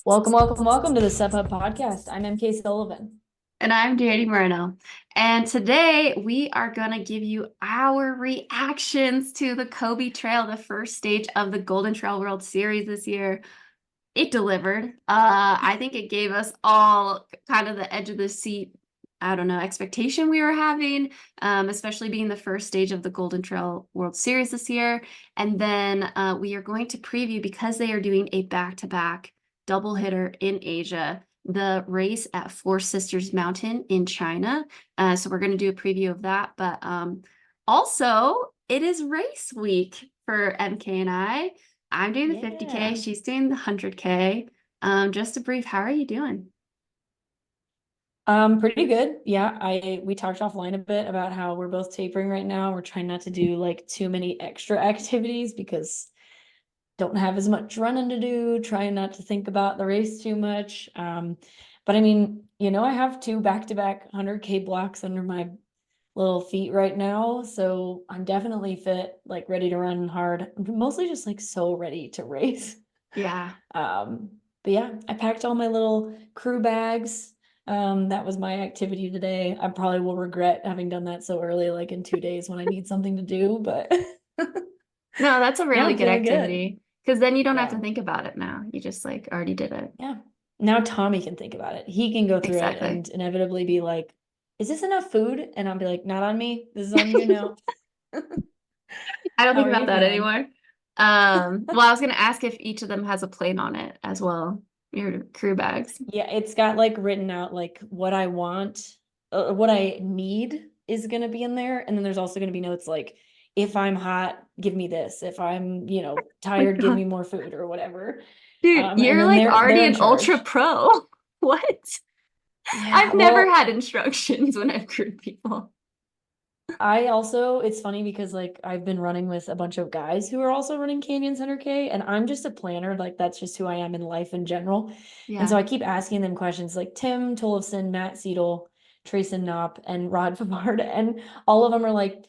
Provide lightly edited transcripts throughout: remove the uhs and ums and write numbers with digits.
Welcome to the Step Up Podcast. I'm MK Sullivan. And I'm Dani Moreno. And today we are going to give you our reactions to the Kobe Trail, the first stage of the Golden Trail World Series this year. It delivered. I think it gave us all kind of the edge of the seat, I don't know, expectation we were having, especially being the first stage of the Golden Trail World Series this year. And then we are going to preview, because they are doing a back-to-back double hitter in Asia, the race at Four Sisters Mountain in China. So we're going to do a preview of that. But also, it is race week for MK and I. I'm doing the 50K. She's doing the 100K. Just a brief, how are you doing? Pretty good. Yeah, we talked offline a bit about how we're both tapering right now. We're trying not to do like too many extra activities because don't have as much running to do, trying not to think about the race too much. But I mean, I have two back-to-back 100K blocks under my little feet right now, so I'm definitely fit, like ready to run hard. I'm mostly just like so ready to race. Yeah. But yeah, I packed all my little crew bags. That was my activity today. I probably will regret having done that so early, like in 2 days when I need something to do, but No, that's a yeah, really I'm good feeling good. activity because then you don't have Yeah. to think about it now. You just like already did it. Yeah. Now Tommy can think about it. He can go through it Exactly. and inevitably be like, is this enough food? And I'll be like, not on me. This is on you now. I don't How think are about you that feeling? anymore. Well, I was gonna ask if each of them has a plane on it as well, your crew bags. Yeah, it's got like written out like what I want, what I need is going to be in there. And then there's also going to be notes like, if I'm hot, give me this. If I'm, Oh my tired, give God. me more food or whatever. Dude, And you're then like they're already in an ultra charge. pro. What? Yeah, I've never well, had instructions when I've crewed people. I also, it's funny because like I've been running with a bunch of guys who are also running Canyon Center K, and I'm just a planner. Like that's just who I am in life in general. And so Yeah. I keep asking them questions like Tim Tollefson, Matt Seidel, Trayson Knopp, and Rod Favard. And all of them are like,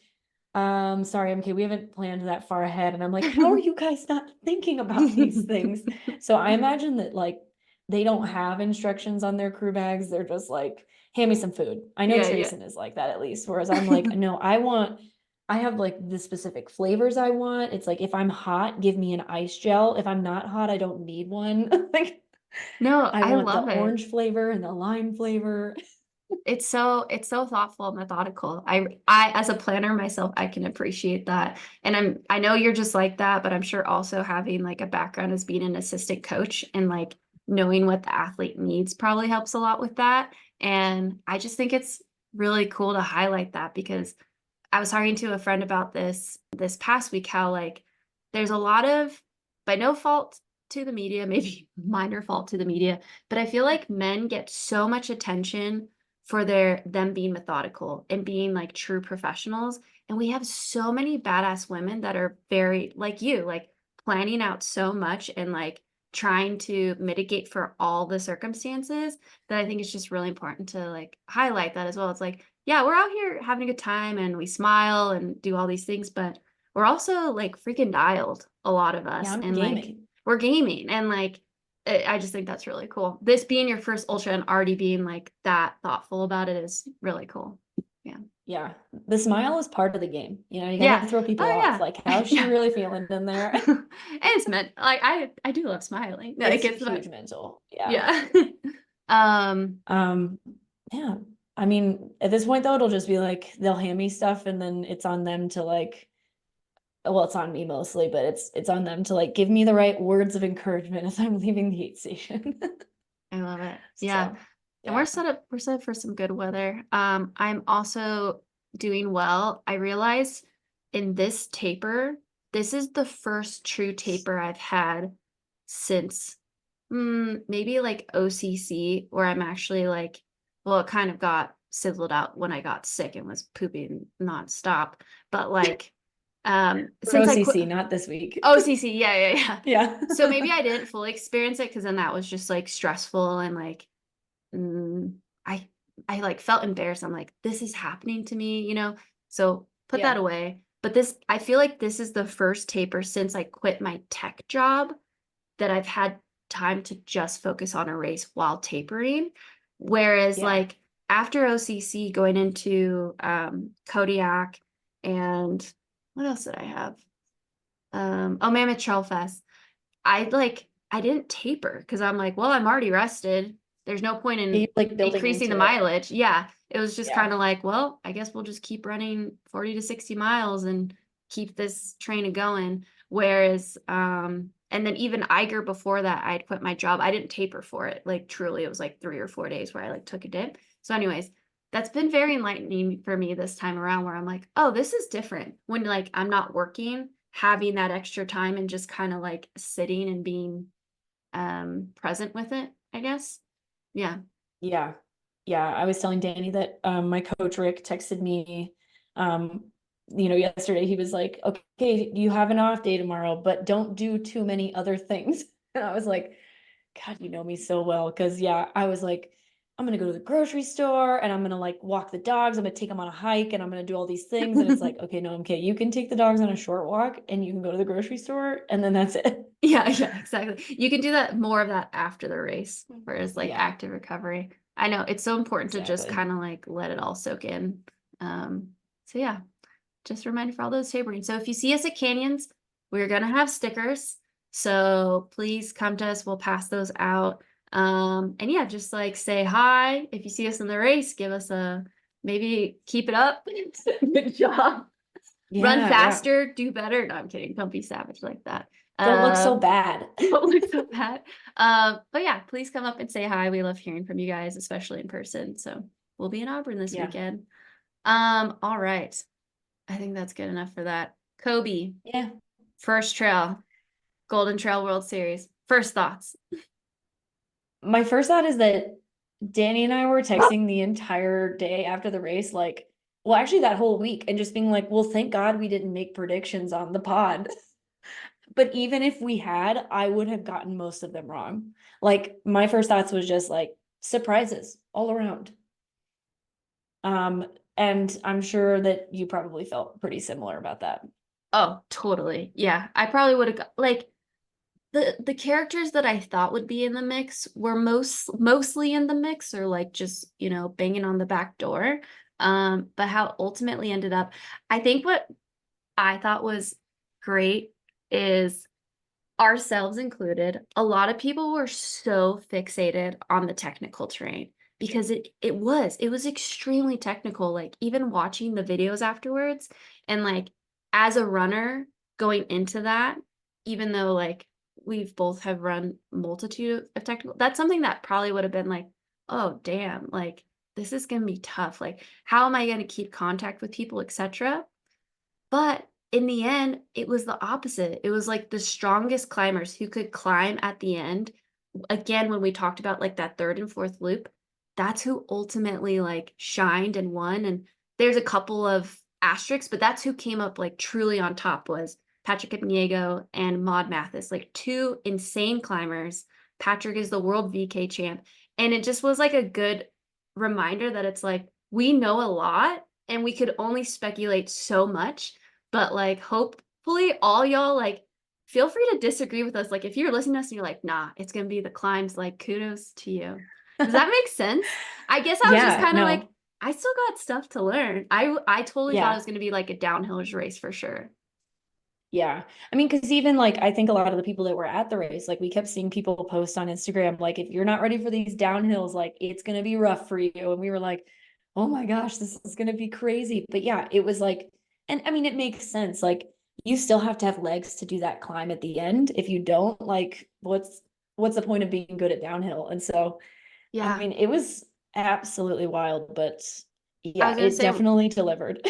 sorry, MK, we haven't planned that far ahead. And I'm like, how are you guys not thinking about these things? So I imagine that like they don't have instructions on their crew bags. They're just like, hand me some food. I know Yeah, yeah. Trayson is like that at least. Whereas I'm like, no, I have like the specific flavors I want. It's like if I'm hot, give me an ice gel. If I'm not hot, I don't need one. Like No, I I want the love it. orange flavor and the lime flavor. It's so thoughtful and methodical. I as a planner myself, I can appreciate that. And I know you're just like that, but I'm sure also having like a background as being an assistant coach and like knowing what the athlete needs probably helps a lot with that. And I just think it's really cool to highlight that because I was talking to a friend about this past week, how like there's a lot of, by no fault to the media, maybe minor fault to the media, but I feel like men get so much attention for them being methodical and being like true professionals. And we have so many badass women that are very like you, like planning out so much and like trying to mitigate for all the circumstances, that I think it's just really important to like highlight that as well. It's like, yeah, we're out here having a good time and we smile and do all these things, but we're also like freaking dialed, a lot of Yeah, us, I'm and like gaming. we're gaming and like I just think that's really cool. This being your first ultra and already being like that thoughtful about it is really cool. Yeah. Yeah. The smile is part of the game. You got Yeah. to throw people off. Oh Like, yeah. how's she Yeah. really feeling in there? And it's meant like I do love smiling. It's Like it's not, huge mental. Yeah. yeah. um Um, yeah. I mean, at this point though, it'll just be like they'll hand me stuff and then it's on them to like, well, it's on me mostly, but it's on them to like give me the right words of encouragement as I'm leaving the aid station. I love it. Yeah. So And yeah. we're set up for some good weather. I'm also doing well. I realized in this taper, this is the first true taper I've had since maybe like OCC, where I'm actually like, well, it kind of got sizzled out when I got sick and was pooping nonstop. But like, For since I quit OCC, not this week. OCC, yeah, yeah, yeah. Yeah. So maybe I didn't fully experience it because then that was just like stressful and like mm, I I like felt embarrassed. I'm like, this is happening to me, you know? So put that Yeah. away. But I feel like this is the first taper since I quit my tech job that I've had time to just focus on a race while tapering. Whereas Yeah. like after OCC going into Kodiak and what else did I have? Oh, Mammoth Trail Fest. I didn't taper because I'm like, well, I'm already rested. There's no point You're in like building increasing the into it. mileage. Yeah. It was just Yeah. kind of like, well, I guess we'll just keep running 40 to 60 miles and keep this train going. Whereas, and then even Eiger before that, I'd quit my job. I didn't taper for it. Like truly, it was like 3 or 4 days where I like took a dip. So, anyways, that's been very enlightening for me this time around where I'm like, oh, this is different when like I'm not working, having that extra time and just kind of like sitting and being present with it, I guess. Yeah. Yeah. Yeah. I was telling Danny that my coach Rick texted me um yesterday. He was like, okay, you have an off day tomorrow, but don't do too many other things. And I was like, God, you know me so well. Because yeah, I was like, I'm gonna go to the grocery store and I'm gonna like walk the dogs. I'm gonna take them on a hike and I'm gonna do all these things. And it's like, okay, no, okay, you can take the dogs on a short walk and you can go to the grocery store and then that's it. Yeah, yeah, exactly. You can do that more of that after the race, whereas like Yeah, active recovery. I know it's so important to just exactly. kind of like let it all soak in. So yeah, just a reminder for all those tapering. So if you see us at canyons, we're gonna have stickers. So please come to us. We'll pass those out. And yeah, just like say hi. If you see us in the race, give us a maybe keep it up. Good job. Run Yeah, yeah. faster, do better. No, I'm kidding. Don't be savage like that. Don't look so Um, bad. don't look so bad. But yeah, please come up and say hi. We love hearing from you guys, especially in person. So we'll be in Auburn this Yeah. weekend. All right. I think that's good enough for that. Kobe, Yeah. first trail, Golden Trail World Series. First thoughts. My first thought is that Danny and I were texting the entire day after the race, like, well, actually that whole week, and just being like, well, thank God we didn't make predictions on the pod. But even if we had, I would have gotten most of them wrong. Like my first thoughts was just like surprises all around. Um, and I'm sure that you probably felt pretty similar about that. Oh, totally. Yeah. I probably would have got like the characters that I thought would be in the mix were mostly in the mix or like just, banging on the back door. But how ultimately ended up, I think what I thought was great is ourselves included, a lot of people were so fixated on the technical terrain because it was extremely technical. Like even watching the videos afterwards and like as a runner going into that, even though like we've both have run multitude of technical, that's something that probably would have been like, oh damn, like this is gonna be tough. Like, how am I gonna keep contact with people, etc. But in the end, it was the opposite. It was like the strongest climbers who could climb at the end. Again, when we talked about like that third and fourth loop, that's who ultimately like shined and won. And there's a couple of asterisks, but that's who came up like truly on top was Patrick Ipniego and Maud Mathis, like two insane climbers. Patrick is the world VK champ. And it just was like a good reminder that it's like we know a lot and we could only speculate so much, but like hopefully all y'all like feel free to disagree with us. Like if you're listening to us and you're like, nah, it's gonna be the climbs, like kudos to you. Does that make sense? I guess I was just Yeah, kind of like, no. I still got stuff to learn. I totally thought it Yeah. was gonna be like a downhill race for sure. Yeah. I mean, because even like I think a lot of the people that were at the race, like we kept seeing people post on Instagram, like if you're not ready for these downhills, like it's gonna be rough for you. And we were like, oh my gosh, this is gonna be crazy. But yeah, it was like, and I mean, it makes sense. Like you still have to have legs to do that climb at the end. If you don't, like, what's the point of being good at downhill? And so, I Yeah. mean, it was absolutely wild, but I yeah, was gonna it say, definitely delivered.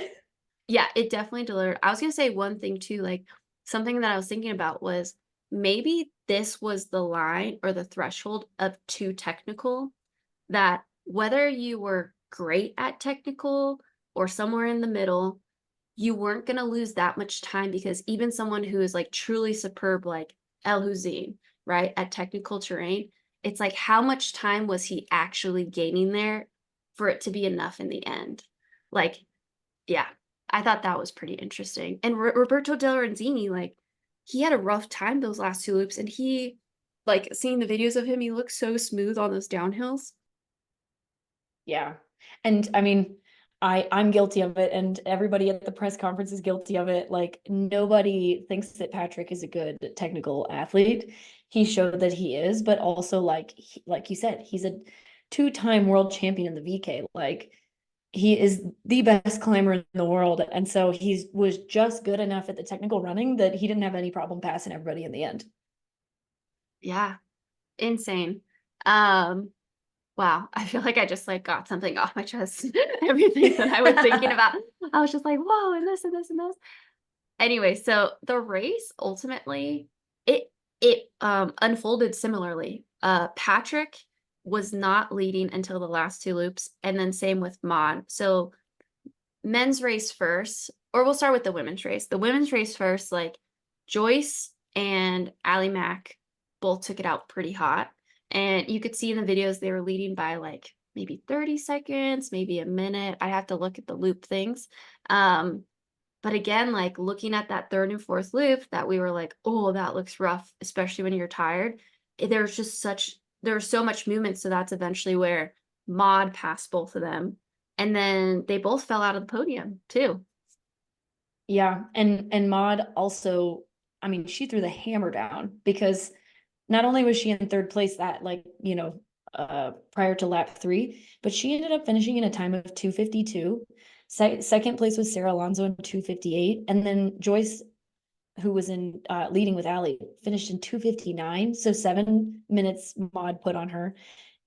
yeah, it definitely delivered. I was gonna say one thing too, like something that I was thinking about was maybe this was the line or the threshold of too technical that whether you were great at technical or somewhere in the middle, you weren't going to lose that much time because even someone who is like truly superb, like El Hussein, right, at technical terrain, it's like how much time was he actually gaining there for it to be enough in the end? Like, yeah. I thought that was pretty interesting. And Roberto Del Renzini, like, he had a rough time those last two loops, and he, like, seeing the videos of him, he looks so smooth on those downhills. Yeah. And I mean, I'm guilty of it, and everybody at the press conference is guilty of it. Like, nobody thinks that Patrick is a good technical athlete. He showed that he is, but also like you said, he's a two-time world champion in the VK. Like, he is the best climber in the world, and so he was just good enough at the technical running that he didn't have any problem passing everybody in the end. Yeah, insane. Um, wow, I feel like I just like got something off my chest. Everything that I was thinking about, I was just like, whoa, and this and this and this. Anyway, so the race ultimately it unfolded similarly. Patrick was not leading until the last two loops, and then same with Maud. So men's race first, or we'll start with the women's race. The women's race first, like Joyce and Allie Mack both took it out pretty hot. And you could see in the videos they were leading by like maybe 30 seconds, maybe a minute. I have to look at the loop things. But again, like looking at that third and fourth loop that we were like, oh, that looks rough, especially when you're tired. There's just there was so much movement. So that's eventually where Maud passed both of them. And then they both fell out of the podium too. Yeah, and Maud also, I mean, she threw the hammer down because not only was she in third place that prior to lap 3, but she ended up finishing in a time of 2:52. Second place was Sarah Alonso in 2:58, and then Joyce, who was in leading with Allie, finished in 2:59, so 7 minutes Maud put on her.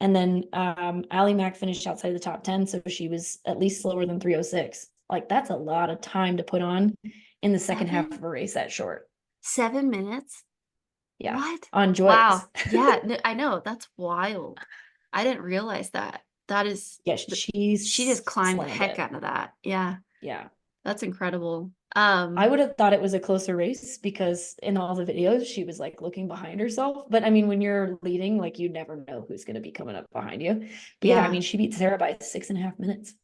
And then Allie Mack finished outside the top 10, so she was at least slower than 3:06. Like, that's a lot of time to put on in the second half of a race that short. 7 minutes? Yeah. What? On Joyce. Wow. Yeah, I know. That's wild. I didn't realize that. That is, Yeah, she just climbed the slammed heck it. out of that. Yeah, Yeah. that's incredible. I would have thought it was a closer race because in all the videos she was like looking behind herself. But I mean, when you're leading, like, you never know who's going to be coming up behind you. But yeah, I Yeah. mean, she beat Sarah by 6.5 minutes.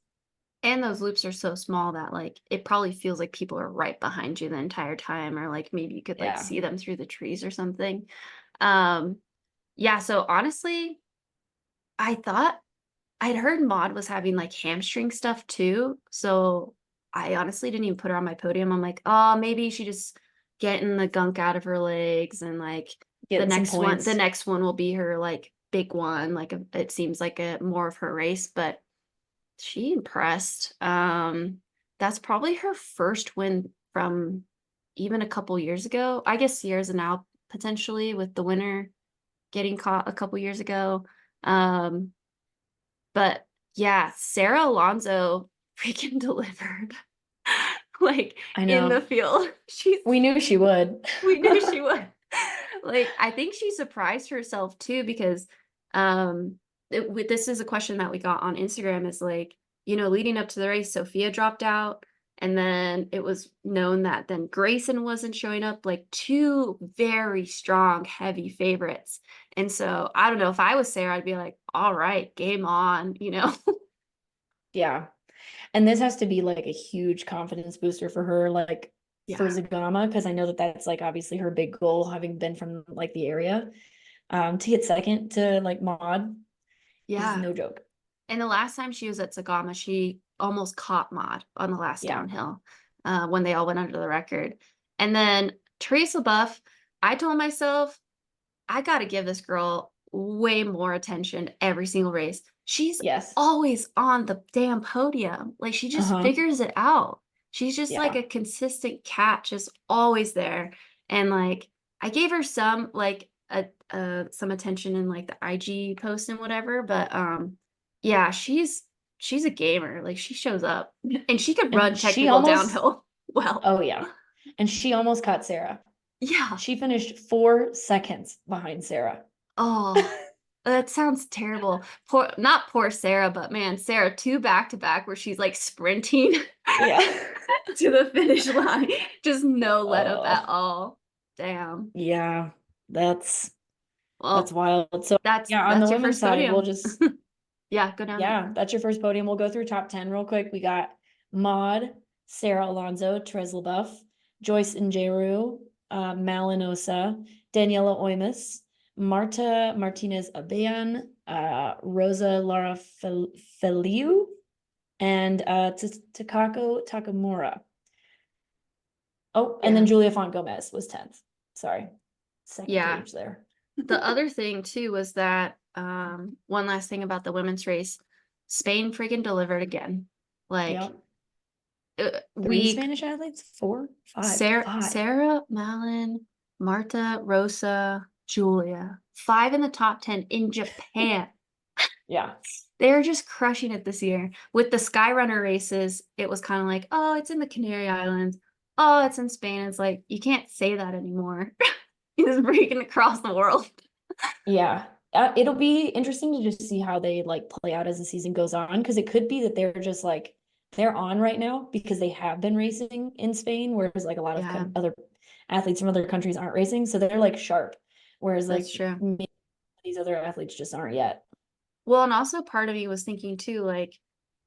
And those loops are so small that like it probably feels like people are right behind you the entire time, or like maybe you could like Yeah. see them through the trees or something. Um, yeah, so honestly, I thought I'd heard Maud was having like hamstring stuff too. So I honestly didn't even put her on my podium. I'm like, oh, maybe she just getting the gunk out of her legs, and like Getting some the points. next one will be her like big one. Like it seems like a more of her race, but she impressed. That's probably her first win from even a couple years ago. I guess years and out potentially with the winner getting caught a couple years ago. Um, but yeah, Sarah Alonso freaking delivered. Like I in the know. field. We knew she would. We knew she would. Like I think she surprised herself too, because this is a question that we got on Instagram, is like, leading up to the race, Sophia dropped out, and then it was known that then Grayson wasn't showing up, like two very strong, heavy favorites. And so I don't know, if I was Sarah, I'd be like, all right, game on. Yeah. And this has to be like a huge confidence booster for her, like for Yeah. Zagama, because I know that that's like obviously her big goal, having been from like the area. To get second to like Maud is Yeah. no joke. And the last time she was at Sagama, she almost caught Maud on the last Yeah. downhill when they all went under the record. And then Teresa Buff, I told myself, I got to give this girl way more attention every single race. She's Yes. always on the damn podium. Like she just Uh-huh. figures it out. She's just like Yeah. a consistent cat, just always there. And like I gave her some like some attention in like the IG post and whatever, but yeah, she's a gamer. Like she shows up and she could run And she technical almost, downhill well. oh yeah. And she almost caught Sarah. Yeah. She finished 4 seconds behind Sarah. Oh, that sounds terrible. Not poor Sarah, but man, Sarah, two back to back where she's like sprinting Yeah. to the finish line. Just no let up at Oh, all. Damn. yeah. That's Well, wild. So yeah, on the that's your women's first side, we'll podium. just, Yeah, go down it. yeah, that's your first podium. We'll go through top 10 real quick. We got Maud, Sarah Alonso, Therese LaBeouf, Joyce Njeru, Malinosa, Daniela Oimis, Marta Martinez Abeyan, Rosa Lara Feliu, and Takako Takamura. Oh, and then Julia Font Gomez was 10th. Sorry. Second page there. The other thing too was that one last thing about the women's race, Spain freaking delivered again. Like Three Spanish athletes? Four? Five? Sarah, Malin, Marta, Rosa, Julia. 5 in the top 10 in Japan. Yeah. They're just crushing it this year. With the Skyrunner races, it was kind of like, oh, it's in the Canary Islands. Oh, it's in Spain. It's like, you can't say that anymore. It's breaking across the world. Yeah. It'll be interesting to just see how they like play out as the season goes on, because it could be that they're just like they're on right now because they have been racing in Spain, whereas like a lot of other athletes from other countries aren't racing, so they're like sharp, whereas like maybe these other athletes just aren't yet. Well, and also part of me was thinking too, like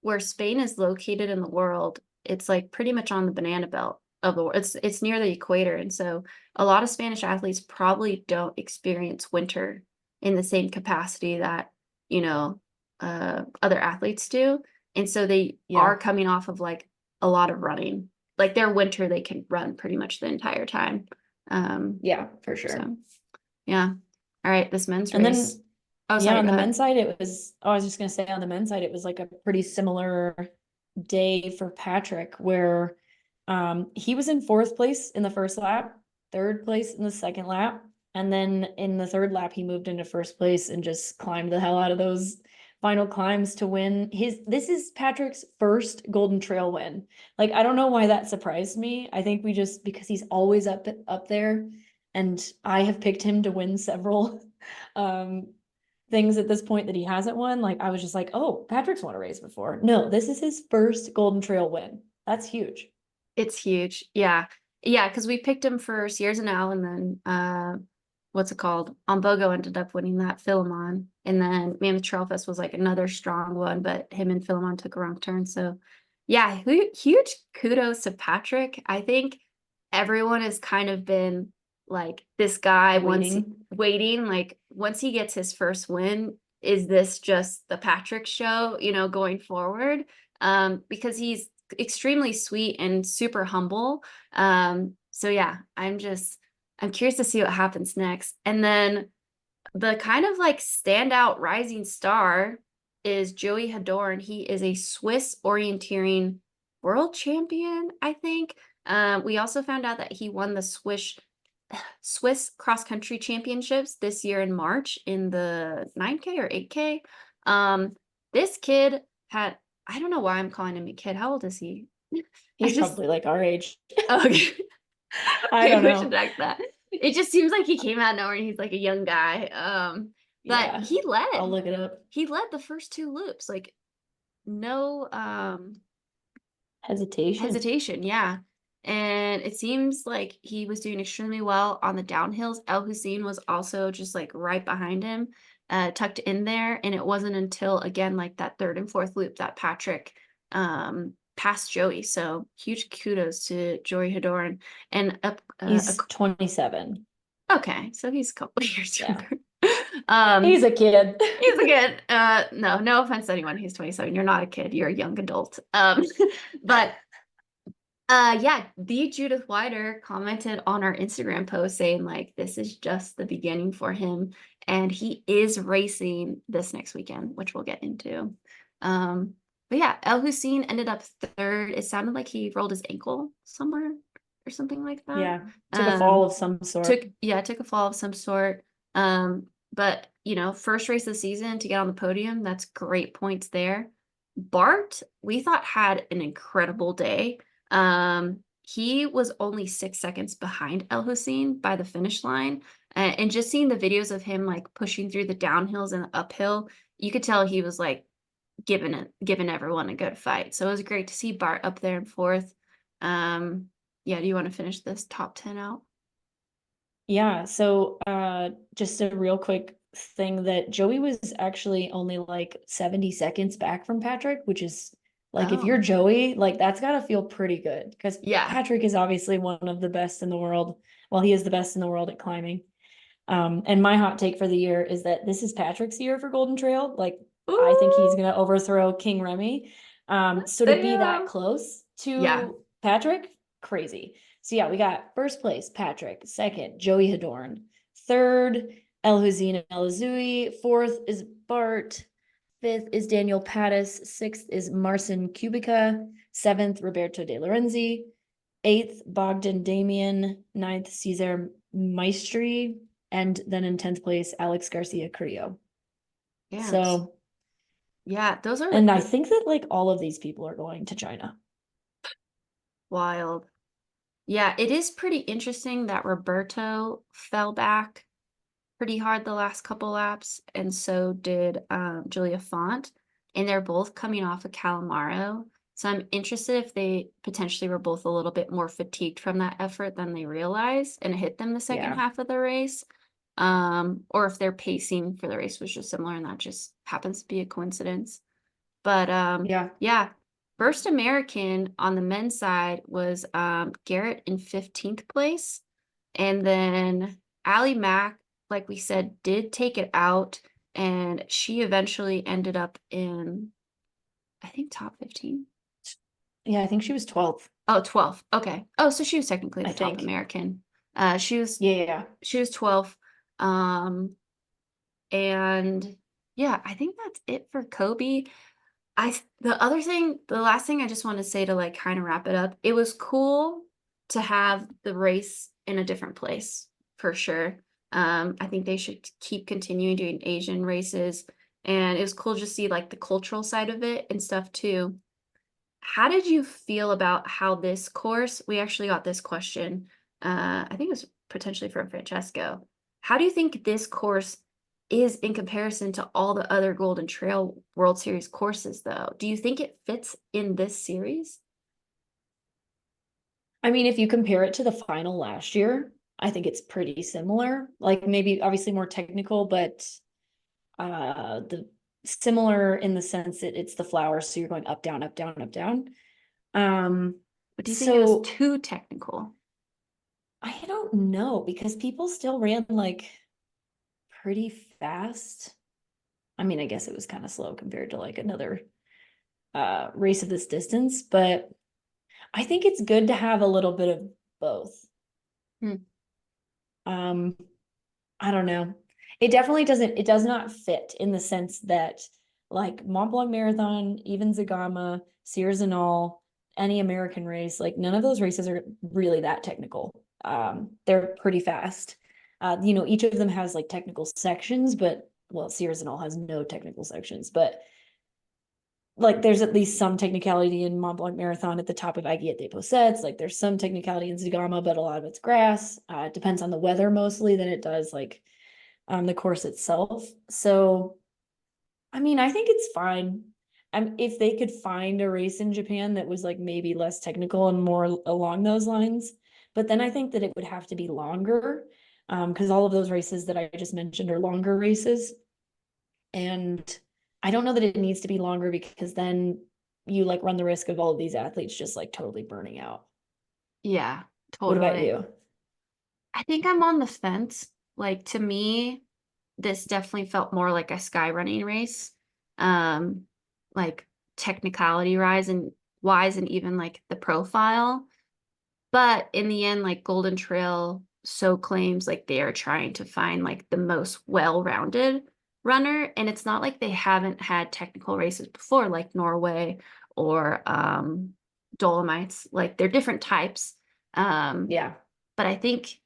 where Spain is located in the world, it's like pretty much on the banana belt of the world. It's near the equator, and so a lot of Spanish athletes probably don't experience winter in the same capacity that, you know, other athletes do. And so they are coming off of like a lot of running. Like their winter, they can run pretty much the entire time. Yeah, for sure. So, yeah. All right, this men's and race. Then, on the men's side, it was, I was just gonna say on the men's side, it was like a pretty similar day for Patrick, where he was in 4th place in the first lap, 3rd place in the second lap, and then in the 3rd lap he moved into 1st place and just climbed the hell out of those final climbs to win this is Patrick's first Golden Trail win. Like, I don't know why that surprised me. I think we just, because he's always up there, and I have picked him to win several things at this point that he hasn't won. Like, I was just like, oh, Patrick's won a race before. No, this is his first Golden Trail win. That's huge. It's huge. Yeah. Yeah, because we picked him for Sierra Now, and then what's it called? Ombogo ended up winning that Philemon. And then Mammoth Trail Fest was like another strong one, but him and Philemon took a wrong turn. So yeah, huge kudos to Patrick. I think everyone has kind of been like, this guy waiting, like once he gets his first win, is this just the Patrick show, you know, going forward? Because he's extremely sweet and super humble. So yeah, I'm curious to see what happens next. And then the kind of like standout rising star is Joey Hador, and he is a Swiss orienteering world champion, I think. We also found out that he won the Swiss cross country championships this year in March in the 9K or 8K. This kid had, I don't know why I'm calling him a kid. How old is he? He's probably like our age. Okay. I don't know. Check that. It just seems like he came out of nowhere and he's like a young guy. But he led. I'll look it up. He led the first 2 loops, like no hesitation, yeah. And it seems like he was doing extremely well on the downhills. El Hussein was also just like right behind him, tucked in there. And it wasn't until, again, like that 3rd and 4th loop that Patrick passed Joey. So huge kudos to Joey Hador. And he's 27. Okay, so he's a couple of years younger. He's a kid. He's a kid. No offense to anyone who's 27. You're not a kid. You're a young adult. But yeah, the Judith Wider commented on our Instagram post saying like, this is just the beginning for him, and he is racing this next weekend, which we'll get into. But yeah, El Hussein ended up 3rd. It sounded like he rolled his ankle somewhere or something like that. Yeah, took a fall of some sort. Took a fall of some sort. But you know, first race of the season to get on the podium, that's great points there. Bart, we thought, had an incredible day. He was only 6 seconds behind El Hussein by the finish line. And just seeing the videos of him like pushing through the downhills and the uphill, you could tell he was like giving everyone a good fight. So it was great to see Bart up there in 4th. Yeah, do you want to finish this top 10 out? Yeah, so just a real quick thing, that Joey was actually only like 70 seconds back from Patrick, which is Like if you're Oh, Joey, like that's got to feel pretty good because yeah. Patrick is obviously one of the best in the world. Well, he is the best in the world at climbing. And my hot take for the year is that this is Patrick's year for Golden Trail. Like I think he's Ooh, gonna overthrow King Remy. So to be that damn. close Yeah. to Patrick, crazy. So yeah, we got first place Patrick, second Joey Hadorn, third El Hussein El Azoui, fourth is Bart, fifth is Daniel Pattis, sixth is Marcin Kubica, seventh Roberto De Lorenzi, eighth Bogdan Damian, ninth Cesar Maestri, and then in 10th place Alex Garcia Carrillo. Damn. So, Yeah, those are and I think that like all of these people are going to China. wild. Yeah, it is pretty interesting that Roberto fell back pretty hard the last couple laps, and so did Julia Font, and they're both coming off of Calamaro. So I'm interested if they potentially were both a little bit more fatigued from that effort than they realized and it hit them the second Yeah. half of the race. Or if their pacing for the race was just similar and that just happens to be a coincidence. But Yeah. yeah, first American on the men's side was Garrett in 15th place. And then Allie Mack, like we said, did take it out, and she eventually ended up in, I think, top 15. Yeah, I think she was 12th, Oh, 12th. Okay. Oh, so she was technically I the top think. American. She was Yeah. she was 12th. Um, and yeah, I think that's it for Kobe. The last thing I just want to say to like kind of wrap it up, it was cool to have the race in a different place for sure. I think they should keep continuing doing Asian races, and it was cool to see like the cultural side of it and stuff too. How did you feel about how this course? We actually got this question. I think it was potentially from Francesco. How do you think this course is in comparison to all the other Golden Trail World Series courses, though? Do you think it fits in this series? I mean, if you compare it to the final last year, I think it's pretty similar. Like maybe obviously more technical, but the similar in the sense that it's the flowers, so you're going up, down, up, down, up, down. But do you think it was So too technical? I don't know because people still ran like pretty fast. I mean, I guess it was kind of slow compared to like another race of this distance, but I think it's good to have a little bit of both. Hmm. Um, I don't know. It does not fit in the sense that like Mont Blanc Marathon, even Zagama, Sears and all, any American race, like none of those races are really that technical. They're pretty fast. Each of them has like technical sections, but well, Sears and all has no technical sections, but like there's at least some technicality in Mont Blanc Marathon at the top of Aiguillet des Poussettes. Like there's some technicality in Zagama, but a lot of it's grass. It depends on the weather mostly than it does like the course itself. So, I mean, I think it's fine. If they could find a race in Japan that was like maybe less technical and more along those lines, but then I think that it would have to be longer, because all of those races that I just mentioned are longer races. And I don't know that it needs to be longer because then you like run the risk of all of these athletes just like totally burning out. Yeah, What about totally. you? I think I'm on the fence. Like to me, this definitely felt more like a sky running race. Um, like technicality rise and wise and even like the profile. But in the end, like Golden Trail so claims like they are trying to find like the most well-rounded runner. And it's not like they haven't had technical races before, like Norway or Dolomites. Like they're different types. Um, Yeah, but I think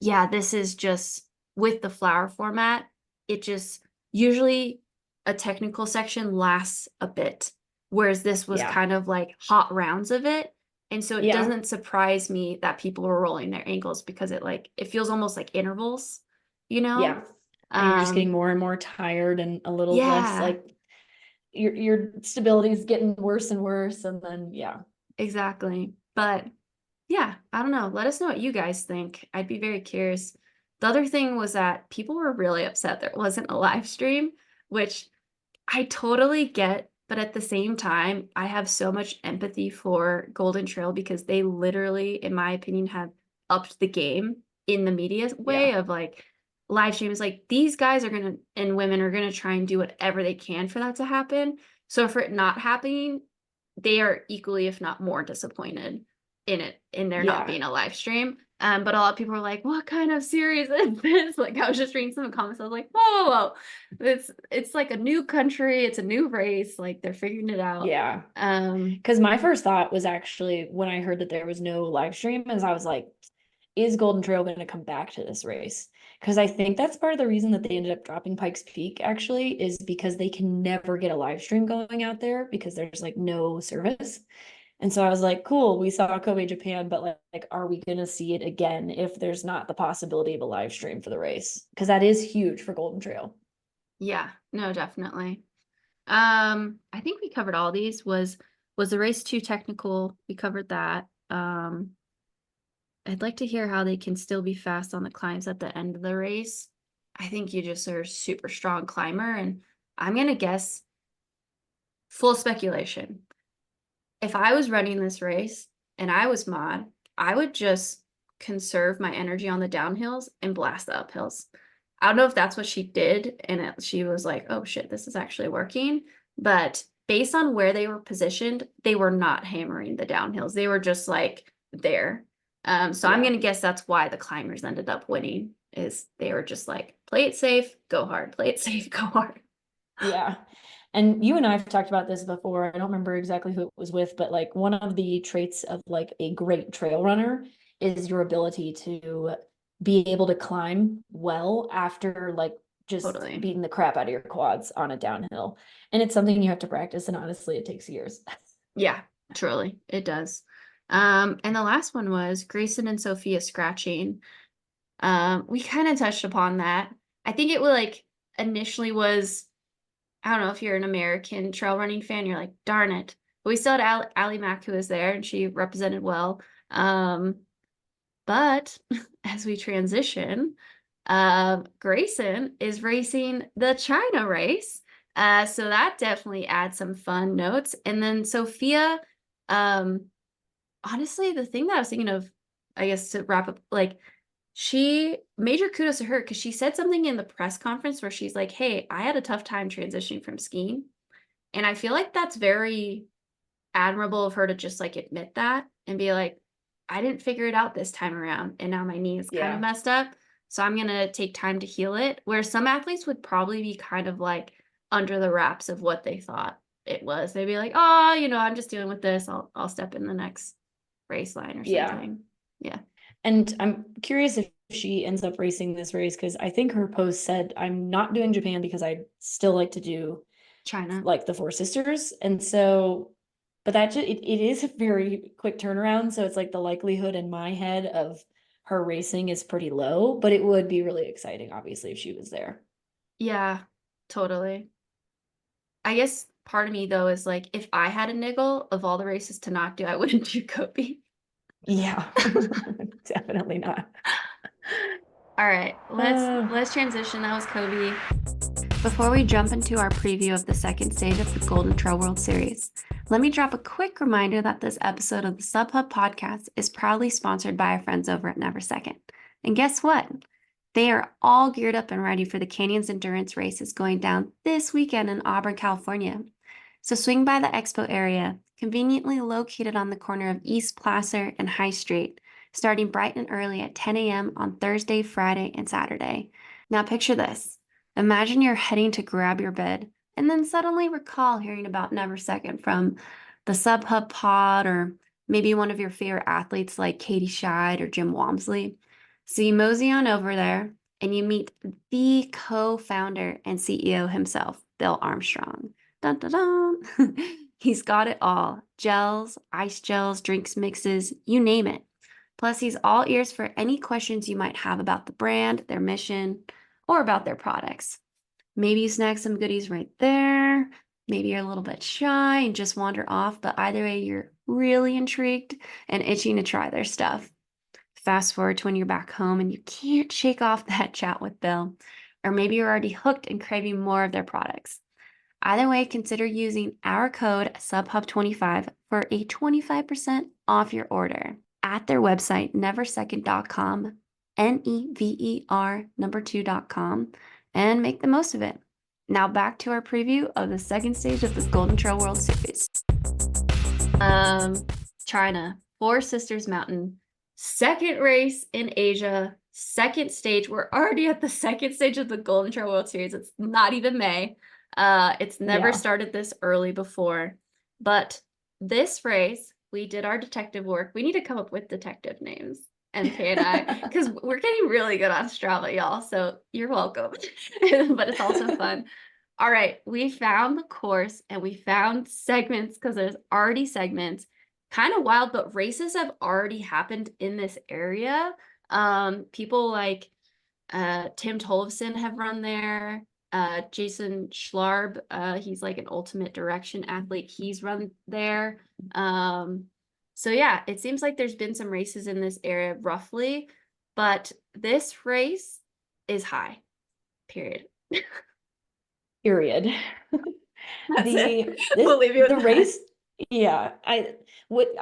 yeah, this is just with the flower format, it just usually a technical section lasts a bit, whereas this was yeah, kind of like hot rounds of it. And so it yeah, doesn't surprise me that people were rolling their ankles because it feels almost like intervals, you know? yeah. And you're just getting Um, more and more tired and a little less yeah, like your stability is getting worse and worse. And then yeah. exactly. But yeah, I don't know. Let us know what you guys think. I'd be very curious. The other thing was that people were really upset there wasn't a live stream, which I totally get But at the same time, I have so much empathy for Golden Trail because they literally, in my opinion, have upped the game in the media way Yeah. of like live streams. Like these guys are gonna and women are gonna try and do whatever they can for that to happen. So for it not happening, they are equally, if not more, disappointed in it, in there not Yeah. being a live stream. But a lot of people are like, what kind of series is this? Like I was just reading some comments. I was like, whoa, whoa, whoa. It's like a new country, it's a new race, like they're figuring it out. Yeah. Um, Because my first thought was actually when I heard that there was no live stream, is I was like, is Golden Trail going to come back to this race? Because I think that's part of the reason that they ended up dropping Pikes Peak actually is because they can never get a live stream going out there because there's like no service. And so I was like, cool, we saw Kobe Japan, but like are we going to see it again if there's not the possibility of a live stream for the race? Because that is huge for Golden Trail. yeah, no, definitely. I think we covered all these. Was the race too technical? We covered that. I'd like to hear how they can still be fast on the climbs at the end of the race. I think you just are a super strong climber, and I'm gonna guess full speculation. If I was running this race and I was Mod, I would just conserve my energy on the downhills and blast the uphills. I don't know if that's what she did, and she was like, oh shit, this is actually working. But based on where they were positioned, they were not hammering the downhills. They were just like there. So I'm Yeah. gonna guess that's why the climbers ended up winning, is they were just like, play it safe, go hard, play it safe, go hard. Yeah. And you and I have talked about this before. I don't remember exactly who it was with, but like one of the traits of like a great trail runner is your ability to be able to climb well after like just Totally. beating the crap out of your quads on a downhill. And it's something you have to practice. And honestly, it takes years. Yeah, truly, it does. And the last one was Grayson and Sophia scratching. We kind of touched upon that. I think it was like initially was, I don't know if you're an American trail running fan, you're like, darn it. But we still had Allie Mack who was there and she represented well. But as we transition, Grayson is racing the China race. So that definitely adds some fun notes. And then Sophia, um, honestly, the thing that I was thinking of, I guess to wrap up, like she major kudos to her because she said something in the press conference where she's like, hey, I had a tough time transitioning from skiing. And I feel like that's very admirable of her to just like admit that and be like, I didn't figure it out this time around. And now my knee is kind of Yeah. messed up. So I'm going to take time to heal it. Where some athletes would probably be kind of like under the wraps of what they thought it was. They'd be like, oh, I'm just dealing with this. I'll step in the next race line or Yeah. something. Yeah. And I'm curious if she ends up racing this race because I think her post said, I'm not doing Japan because I still like to do China. like the Four Sisters. And so, but that just, it is a very quick turnaround. So it's like the likelihood in my head of her racing is pretty low, but it would be really exciting, obviously, if she was there. Yeah, totally. I guess part of me though is like, if I had a niggle of all the races to not do, I wouldn't do Kobe. Yeah, definitely not. All right, Uh, let's transition. That was Kobe. Before we jump into our preview of the second stage of the Golden Trail World Series, let me drop a quick reminder that this episode of the SubHub podcast is proudly sponsored by our friends over at Neversecond. And guess what? They are all geared up and ready for the Canyons Endurance races going down this weekend in Auburn, California. So swing by the expo area, conveniently located on the corner of East Placer and High Street, starting bright and early at 10 a.m. on Thursday, Friday, and Saturday. Now picture this. Imagine you're heading to grab your bed and then suddenly recall hearing about Neversecond from the SubHub pod or maybe one of your favorite athletes like Katie Scheid or Jim Walmsley. So you mosey on over there and you meet the co-founder and CEO himself, Bill Armstrong. Dun, dun, dun. He's got it all. Gels, ice gels, drinks mixes, you name it. Plus, he's all ears for any questions you might have about the brand, their mission, or about their products. Maybe you snag some goodies right there. Maybe you're a little bit shy and just wander off, but either way, you're really intrigued and itching to try their stuff. Fast forward to when you're back home and you can't shake off that chat with Bill. Or maybe you're already hooked and craving more of their products. Either way, consider using our code SUBHUB25 for a 25% off your order at their website, neversecond.com, NEVER 2.com, and make the most of it. Now back to our preview of the second stage of the Golden Trail World Series. China, Four Sisters Mountain, second race in Asia, second stage. We're already at the second stage of the Golden Trail World Series. It's not even May. It's never started this early before, but this race, we did our detective work. We need to come up with detective names, MK and I, because we're getting really good on Strava, y'all. So you're welcome, but it's also fun. All right, we found the course and we found segments because there's already segments. Kind of wild, but races have already happened in this area. People like Tim Tollefson have run there. Jason Schlarb, he's like an ultimate direction athlete. He's run there. So yeah, it seems like there's been some races in this area roughly, but this race is high, period. Period. That's it. This, We'll leave you with the that. race, yeah. I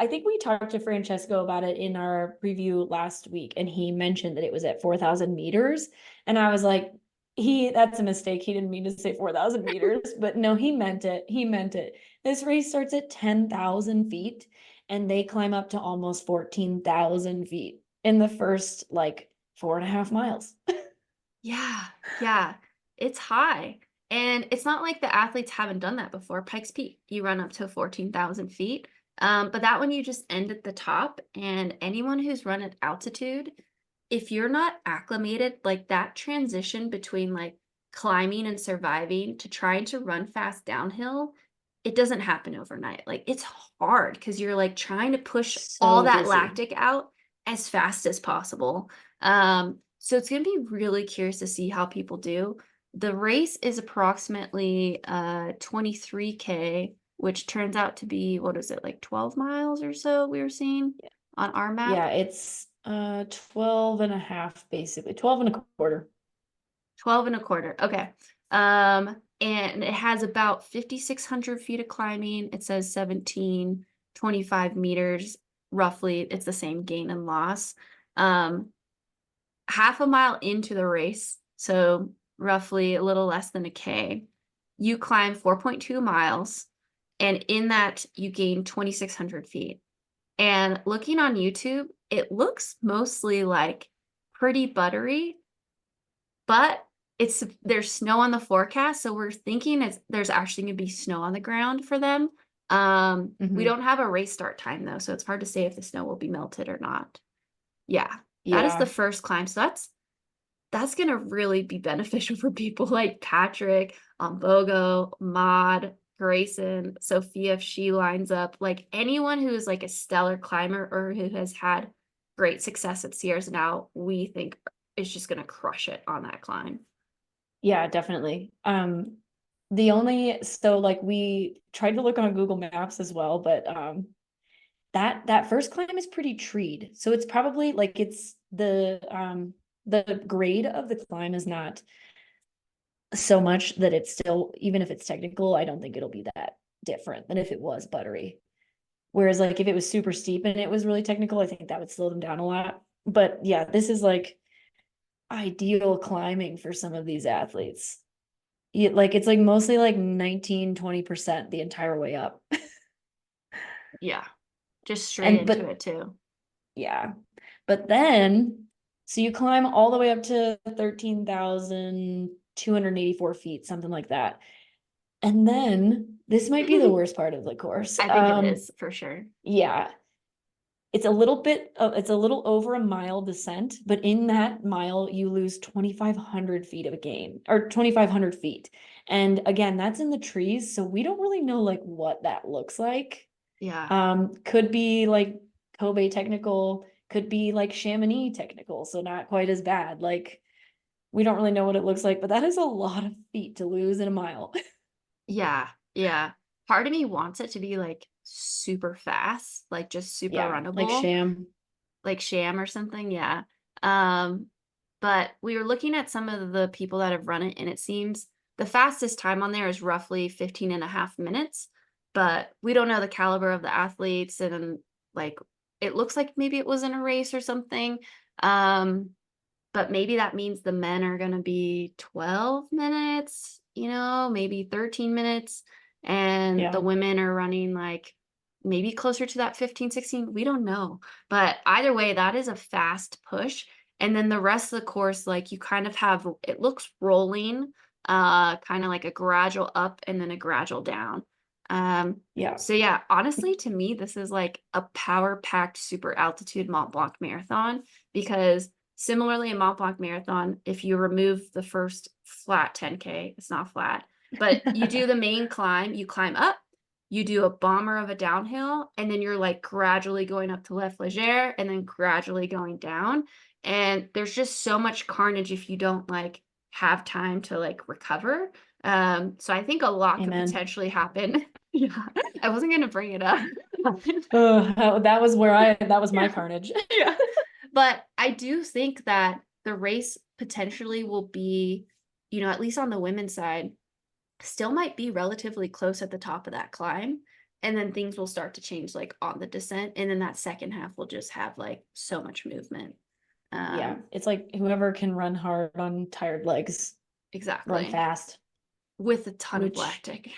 think we talked to Francesco about it in our preview last week, and he mentioned that it was at 4,000 meters. And I was like, that's a mistake. He didn't mean to say 4,000 meters, but no, he meant it. He meant it. This race starts at 10,000 feet and they climb up to almost 14,000 feet in the first like 4.5 miles. Yeah, it's high. And it's not like the athletes haven't done that before. Pikes Peak, you run up to 14,000 feet. But that one you just end at the top. And anyone who's run at altitude, if you're not acclimated, like that transition between like climbing and surviving to trying to run fast downhill, it doesn't happen overnight. Like it's hard because you're like trying to push all So that dizzy. lactic out as fast as possible. So it's going to be really curious to see how people do. The race is approximately 23K, which turns out to be, what is it, like 12 miles or so we were seeing on our map? Yeah, it's 12 and a half, basically 12 and a quarter. 12 and a quarter. Okay. And it has about 5,600 feet of climbing. It says 1725 meters, roughly. It's the same gain and loss. Half a mile into the race, so roughly a little less than a K, you climb 4.2 miles, and in that you gain 2,600 feet. And looking on YouTube, it looks mostly like pretty buttery, but there's snow on the forecast, so we're thinking there's actually gonna be snow on the ground for them. We don't have a race start time though, so it's hard to say if the snow will be melted or not. Yeah, that is the Yeah. first climb. So that's gonna really be beneficial for people like Patrick, Bogo, Maud, Grayson, Sophia, if she lines up, like anyone who is like a stellar climber or who has had great success at Sierras now, we think is just gonna crush it on that climb. Yeah, definitely. So like we tried to look on Google Maps as well, but that first climb is pretty treed. So it's probably like it's the grade of the climb is not so much that it's still, even if it's technical, I don't think it'll be that different than if it was buttery. Whereas like if it was super steep and it was really technical, I think that would slow them down a lot. But yeah, this is like ideal climbing for some of these athletes. Like it's like mostly like 19-20% the entire way up. Yeah, just straight into But it too. yeah. But then so you climb all the way up to 13,284 feet, something like that. And then this might be the worst part of the course. I think it is for sure. Yeah. It's a little over a mile descent, but in that mile, you lose 2,500 feet of a gain or 2,500 feet. And again, that's in the trees. So we don't really know like what that looks like. Yeah. Could be like Kobe technical, could be like Chamonix technical. So not quite as bad. Like we don't really know what it looks like, but that is a lot of feet to lose in a mile. Yeah. Part of me wants it to be like super fast, like just super Yeah, like runnable, sham. like Sham or something. Yeah. But we were looking at some of the people that have run it, and it seems The fastest time on there is roughly 15 and a half minutes, but we don't know the caliber of the athletes. And like, it looks like maybe it was in a race or something. But maybe that means the men are going to be 12 minutes, maybe 13 minutes. And the Yeah. women are running like maybe closer to that 15, 16. We don't know. But either way, that is a fast push. And then the rest of the course, like you kind of have, it looks rolling, kind of like a gradual up and then a gradual down. Yeah. So yeah, honestly, to me, this is like a power-packed super altitude Mont Blanc marathon because similarly, a Mont Blanc marathon, if you remove the first flat 10K, it's not flat, but you do the main climb, you climb up, you do a bomber of a downhill, and then you're like gradually going up to Les Flégères and then gradually going down. And there's just so much carnage if you don't like have time to like recover. So I think a lot could Amen. potentially happen. Yeah, I wasn't gonna bring it up. That was that was my Yeah. carnage. Yeah. But I do think that the race potentially will be, at least on the women's side, still might be relatively close at the top of that climb. And then things will start to change like on the descent. And then that second half will just have like so much movement. Yeah. It's like whoever can run hard on tired legs, run Exactly. fast, With a ton of which lactic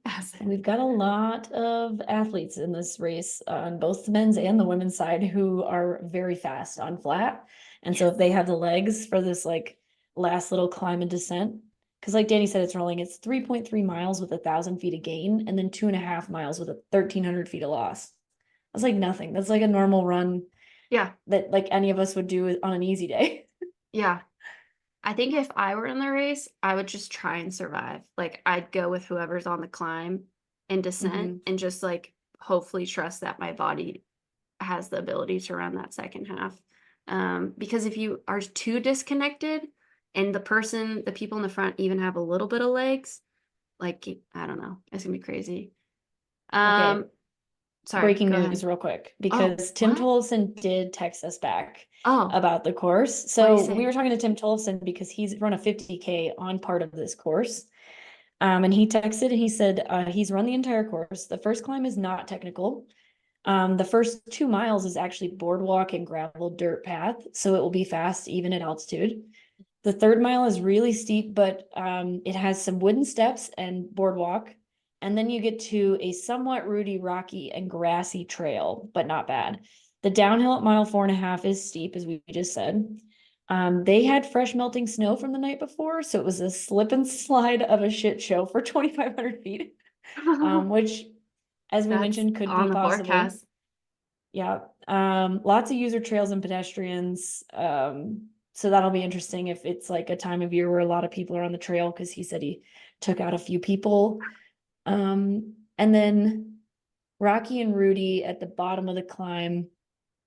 acid. we've got a lot of athletes in this race on both the men's and the women's side who are very fast on flat. And so if they have the legs for this like last little climb and descent, because like Danny said, it's rolling, it's 3.3 miles with 1,000 feet of gain and then 2.5 miles with 1,300 feet of loss. That's like nothing. That's like a normal run Yeah. that like any of us would do on an easy day. Yeah. I think if I were in the race, I would just try and survive. Like I'd go with whoever's on the climb and descent and just like hopefully trust that my body has the ability to run that second half. Because if you are too disconnected and the people in the front even have a little bit of legs, like I don't know, it's gonna be crazy. Okay, Sorry, breaking go news ahead. real quick, Oh, because Tim what? Tollefson did text us back Oh, about the course. what do you So we were say? talking to Tim Tollefson because he's run a 50K on part of this course. And he texted and he said he's run the entire course. The first climb is not technical. The first 2 miles is actually boardwalk and gravel dirt path, so it will be fast even at altitude. The third mile is really steep, but it has some wooden steps and boardwalk. And then you get to a somewhat rooty, rocky, and grassy trail, but not bad. The downhill at mile 4.5 is steep, as we just said. They had fresh melting snow from the night before, so it was a slip and slide of a shit show for 2,500 feet, which, as we That's mentioned, could on be the possible. forecast. Yeah. Lots of user trails and pedestrians. So that'll be interesting if it's like a time of year where a lot of people are on the trail because he said he took out a few people. And then Rocky and Rudy at the bottom of the climb,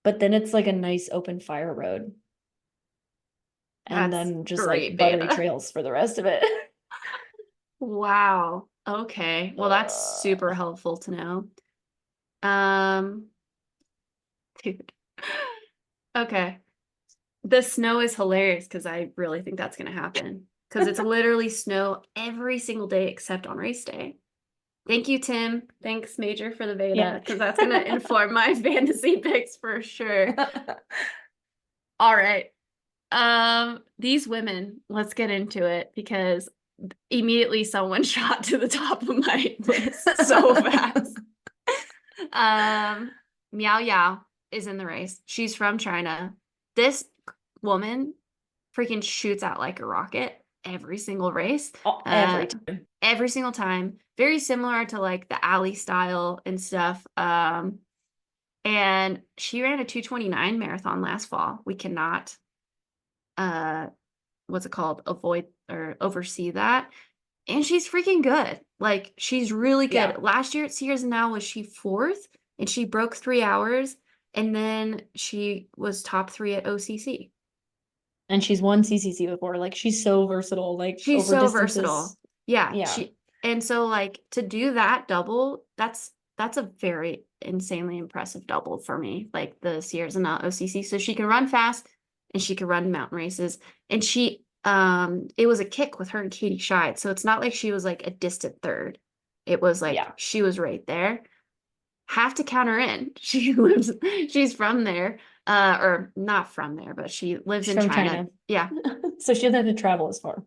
but then it's like a nice open fire road. And That's then just like great buttery data. trails for the rest of it. Wow. Okay. Well, that's super helpful to know. Um, dude. Okay. The snow is hilarious because I really think that's going to happen because it's literally snow every single day except on race day. Thank you, Tim. Thanks, Major, for the beta Yeah. because that's going to inform my fantasy picks for sure. All right. These women, let's get into it because immediately someone shot to the top of my list so fast. Miao Yao is in the race. She's from China. This woman freaking shoots out like a rocket every single race. Oh, Uh, every time. every single time. Very similar to like the alley style and stuff. And she ran a 2:29 marathon last fall. We cannot what's it called? Avoid or oversee that. And she's freaking good. Like she's really good. Yeah. Last year at Sears Now was she fourth and she broke 3 hours and then she was top three at OCC. And she's won CCC before. Like she's so versatile, like She's over so versatile. distances. Yeah, Yeah. and so like to do that double, that's a very insanely impressive double for me. Like the Sierras and OCC. So she can run fast and she can run mountain races. And she it was a kick with her and Katie Scheid. So it's not like she was like a distant third. It was like Yeah. she was right there. Have to count her in. She's from there. Or not from there, but she lives She's in from China. China. Yeah. So she doesn't have to travel as far.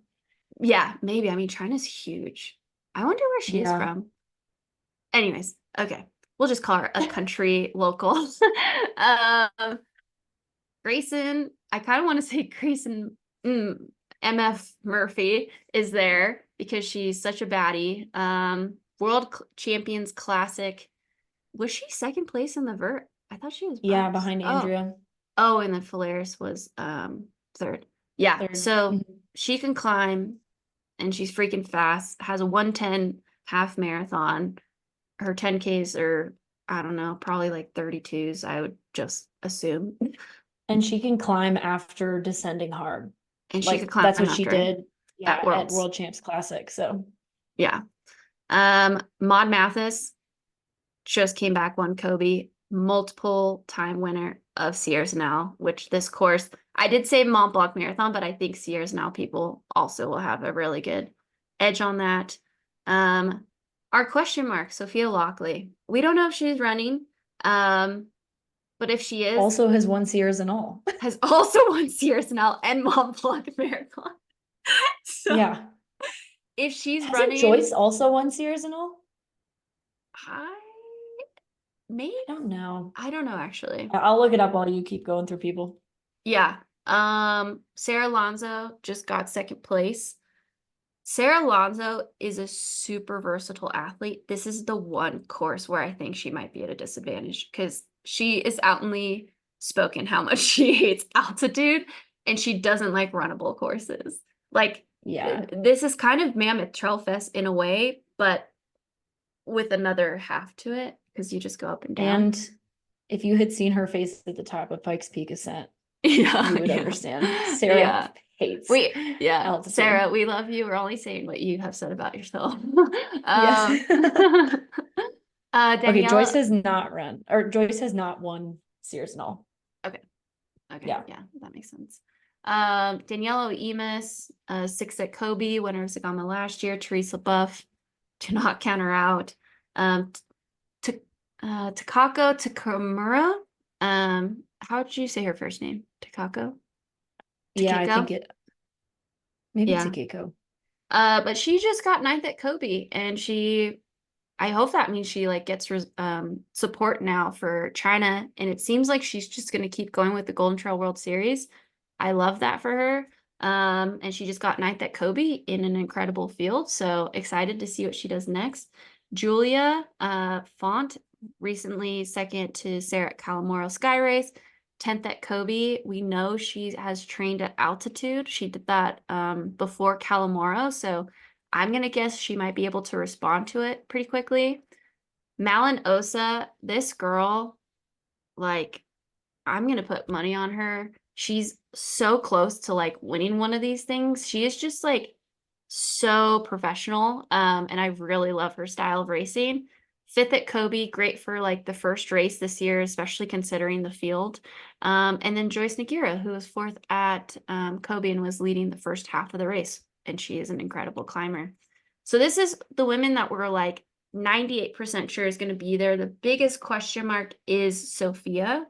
Yeah, maybe. I mean, China's huge. I wonder where she's Yeah. from. Anyways, okay. We'll just call her a country local. Um, Grayson, I kind of want to say Grayson MF Murphy is there because she's such a baddie. Champions Classic. Was she second place in the vert? I thought she was Yeah, bronze. behind Oh, Andrea. oh, and then Falaris was third. Yeah, Third. so she can climb and she's freaking fast. Has a 110 half marathon. Her 10Ks are, I don't know, probably like 32s, I would just assume. And she can climb after descending hard. And she could Like climb that's what she after did. Yeah, at at Worlds. World Champs Classic. So Yeah. Maud Mathis just came back, won Kobe, multiple time winner of Sierras Now, which this course, I did say Mont Blanc Marathon, but I think Sierras Now people also will have a really good edge on that. Our question mark, Sophia Lockley. We don't know if she's running, but if she is, also has won Sears and all. has also won Sierras Now and Mont Blanc Marathon. So Yeah. if she's Hasn't running, Joyce also won Sears and all? I maybe I don't know. I don't know actually. I'll look it up while you keep going through people. Yeah. Sarah Alonso just got second place. Sarah Alonso is a super versatile athlete. This is the one course where I think she might be at a disadvantage because she is outwardly spoken how much she hates altitude and she doesn't like runnable courses. Like, Yeah. this is kind of Mammoth Trail Fest in a way, but with another half to it because you just go up and down. And if you had seen her face at the top of Pikes Peak Ascent, Yeah, you would yeah. understand. Sarah Yeah. hates Yeah, altitude. Sarah, we love you. We're only saying what you have said about yourself. Yes. Okay, Joyce Daniela. has not run, or Joyce has not won Sears and all. Okay, Yeah. that makes sense. Daniela Emus, six at Kobe, winner of Sagama last year. Teresa Buff, do not count her out. Takako Takamura. How did you say her first name? Takako? Yeah, I Takiko? think it maybe Yeah. Takeko. But she just got ninth at Kobe, and I hope that means she like gets support now for China, and it seems like she's just gonna keep going with the Golden Trail World Series. I love that for her. And she just got ninth at Kobe in an incredible field, so excited to see what she does next. Julia Font, recently second to Sarah at Calamoro Sky Race. 10th at Kobe. We know she has trained at altitude. She did that before Calamoro, so I'm gonna guess she might be able to respond to it pretty quickly. Malin Osa, this girl, like, I'm gonna put money on her. She's so close to like winning one of these things. She is just like so professional. And I really love her style of racing. Fifth at Kobe, great for like the first race this year, especially considering the field. And then Joyce Nagira, who was fourth at Kobe and was leading the first half of the race. And she is an incredible climber. So this is the women that were like 98% sure is going to be there. The biggest question mark is Sophia.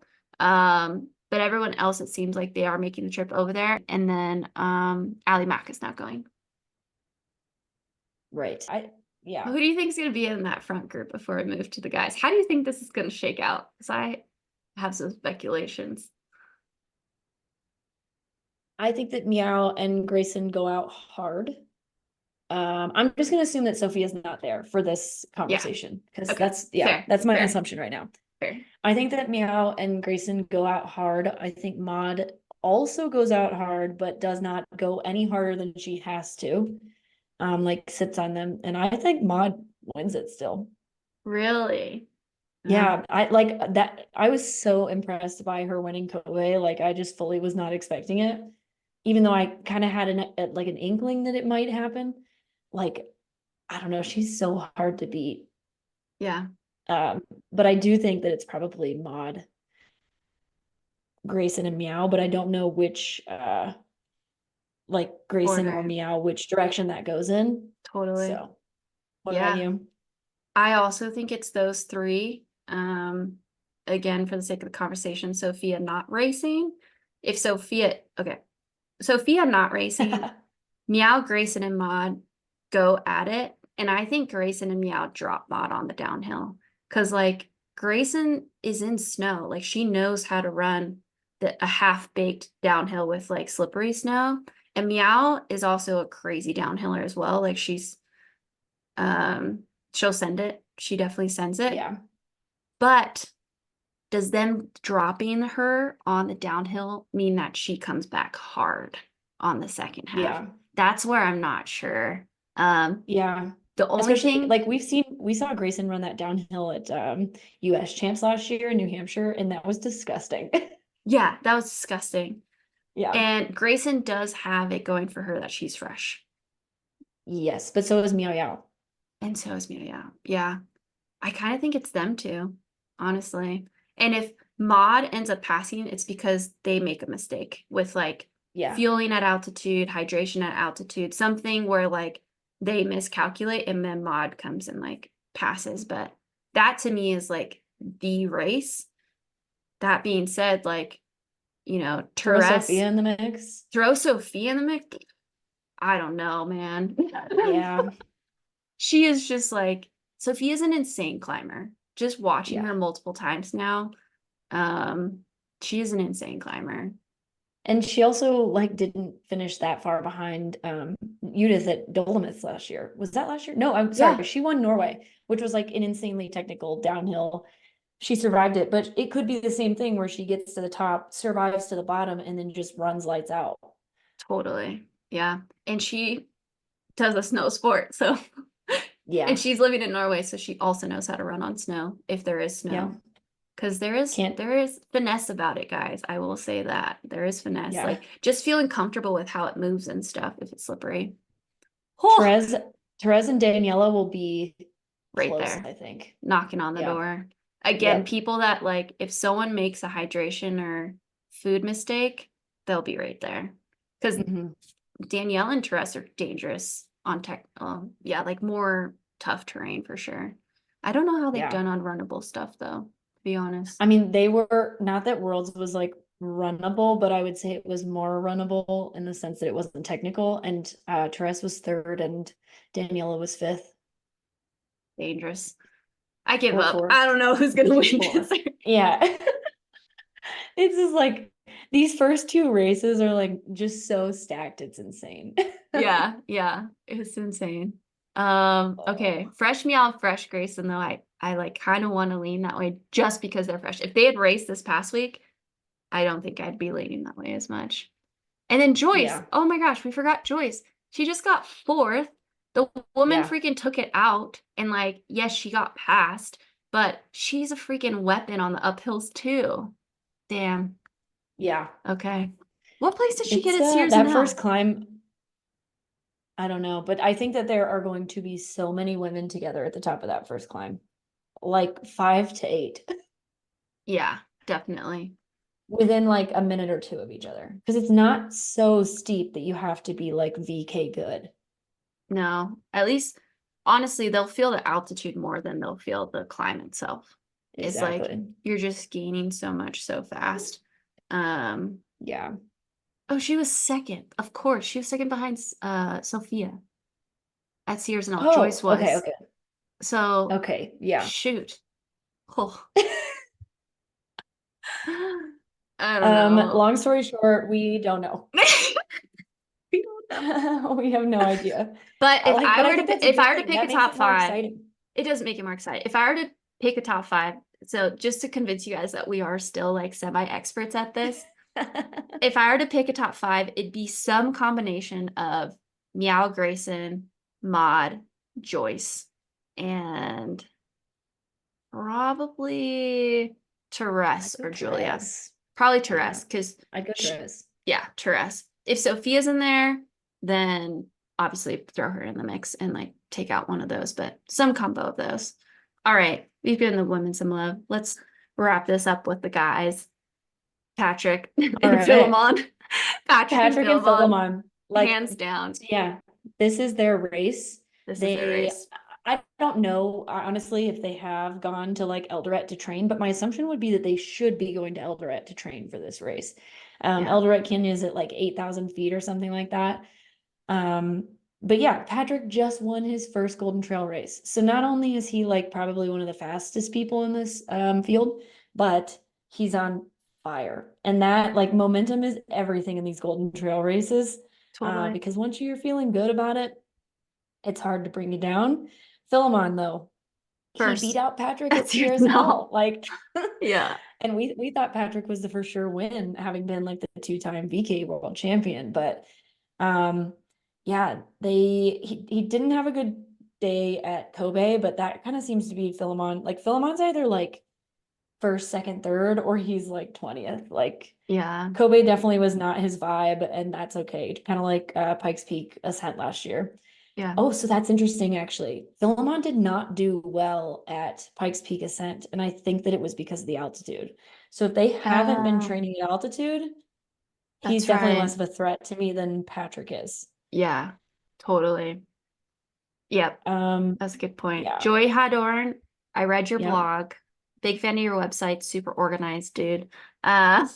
But everyone else, it seems like they are making the trip over there. And then Ali Mack is not going. Right. Yeah. Who do you think is going to be in that front group before we move to the guys? How do you think this is going to shake out? Because I have some speculations. I think that Meow and Grayson go out hard. I'm just gonna assume that Sophia's not there for this conversation because Okay. that's my Fair. assumption right now. Fair. I think that Meow and Grayson go out hard. I think Maud also goes out hard, but does not go any harder than she has to. Like sits on them, and I think Maud wins it still. Really? Yeah, I like that. I was so impressed by her winning Kobe. Like I just fully was not expecting it, even though I kind of had like an inkling that it might happen. Like I don't know, she's so hard to beat. Yeah. But I do think that it's probably Maud, Grayson, and Meow, but I don't know like Grayson or order. Meow which direction that goes in. Totally. So what about Yeah. you? I also think it's those three. Again, for the sake of the conversation, Sophia not racing. If Sophia, okay, Sophia not racing, Meow, Grayson, and Maud go at it. And I think Grayson and Meow drop Maud on the downhill. Because, like, Grayson is in snow. Like, she knows how to run a half-baked downhill with, like, slippery snow. And Meow is also a crazy downhiller as well. Like, she'll send it. She definitely sends it. Yeah. But does them dropping her on the downhill mean that she comes back hard on the second half? Yeah. That's where I'm not sure. Yeah. The only Especially thing, like we saw Grayson run that downhill at US champs last year in New Hampshire, and that was disgusting. yeah, that was disgusting. Yeah. And Grayson does have it going for her that she's fresh. Yes, but so is Meow Yao. And so is Mia. Yeah. Yeah. I kind of think it's them too, honestly. And if Maud ends up passing, it's because they make a mistake with like Yeah. fueling at altitude, hydration at altitude, something where like they miscalculate and then Maud comes and like passes. But that to me is like the race. That being said, like, Throw Therese, Sophia in the mix. throw Sophia in the mix. I don't know, man. Yeah. She is just like, Sophia's an insane climber. Just watching her Yeah. multiple times now, um, she is an insane climber. And she also like didn't finish that far behind Judith at Dolomites last year. Was that last year? No, I'm Yeah, sorry. She won Norway, which was like an insanely technical downhill. She survived it, but it could be the same thing where she gets to the top, survives to the bottom, and then just runs lights out. totally. Yeah. And she does a snow sport. So, and Yeah. she's living in Norway. So she also knows how to run on snow if there is Yeah. snow. Because there is Can't. there is finesse about it, guys. I will say that. There is finesse. Yeah. Like just feeling comfortable with how it moves and stuff if it's slippery. Oh, Therese, Therese and Daniela will be right close, there. I think. Knocking on the Yeah. door. Again, Yep. people that like if someone makes a hydration or food mistake, they'll be right there. Because Mhm. Danielle and Therese are dangerous on tech. Yeah, like more tough terrain for sure. I don't know how they've Yeah. done on runnable stuff though, to be honest. I mean, they were not that Worlds was like runnable, but I would say it was more runnable in the sense that it wasn't technical. And Therese was third and Daniela was fifth Dangerous. I give or up. fourth. I don't know who's gonna win Fourth. this. Yeah. It's just like these first two races are like just so stacked. It's insane. Yeah, yeah, it's insane. Okay, Oh, fresh meow, fresh Grayson though. I like kind of want to lean that way just because they're fresh. If they had raced this past week, I don't think I'd be leaning that way as much. And then Joyce, yeah. oh my gosh, we forgot Joyce. She just got fourth. The woman Yeah. freaking took it out, and like, yes, she got passed, but she's a freaking weapon on the uphills too. Damn. Yeah. Okay. What place did she get It's at Sears and that first L? climb. I don't know, but I think that there are going to be so many women together at the top of that first climb, like 5 to 8 Yeah, definitely. within like a minute or two of each other. Because it's not so steep that you have to be like VK good. No, at least honestly, they'll feel the altitude more than they'll feel the climb itself. It's like Exactly. you're just gaining so much so fast. Um, Yeah. oh, she was second. Of course, she was second behind Sophia at Sears and All. Joyce Oh, okay, was. okay. So Okay. Yeah. shoot. Oh. I don't know. Long story short, we don't know. We don't know. We have no idea. But if But I I were think to that's a if good I were to thing. pick a That makes top it more five, exciting. it does make it more exciting. If I were to pick a top five, so just to convince you guys that we are still like semi-experts at this, if I were to pick a top five, it'd be some combination of Meow Grayson, Maud, Joyce, and probably I'd Therese go or Julia. Therese. Probably Yeah. Therese, because I'd go Therese. yeah, Therese. If Sophia's in there, then obviously throw her in the mix and like take out one of those, but some combo of those. All right, we've given the women some love. Let's wrap this up with the guys. Patrick All and right. Philemon. Patrick and Patrick and Philemon. Philemon. Like, hands down. yeah, this is their race. This is their They, race. I don't know, honestly, if they have gone to like Eldoret to train, but my assumption would be that they should be going to Eldoret to train for this race. Yeah. Eldoret Canyon is at like 8,000 feet or something like that. But yeah, Patrick just won his first Golden Trail race. So not only is he like probably one of the fastest people in this field, but he's on fire. And that like momentum is everything in these Golden Trail races. Totally. Because once you're feeling good about it, it's hard to bring you down. Philemon, though, he beat First. out Patrick at That's your Sierra no. Small. Like, Yeah. and we thought Patrick was the for sure win, having been like the two-time VK world champion. But um, yeah, he didn't have a good day at Kobe, but that kind of seems to be Philemon. Like Philemon's either like first, second, third, or he's like 20th. Like Yeah. Kobe definitely was not his vibe, and that's okay. Kind of like Pikes Peak Ascent last year. Yeah. Oh, so that's interesting, actually. Philemon did not do well at Pikes Peak Ascent, and I think that it was because of the altitude. So if they haven't been Yeah. training at altitude, he's That's definitely less right. of a threat to me than Patrick is. Yeah. Totally. Yep. Um, That's a good point. yeah, Joey Hadorn, I read your yeah. blog. Big fan of your website. Super organized, dude. Uh,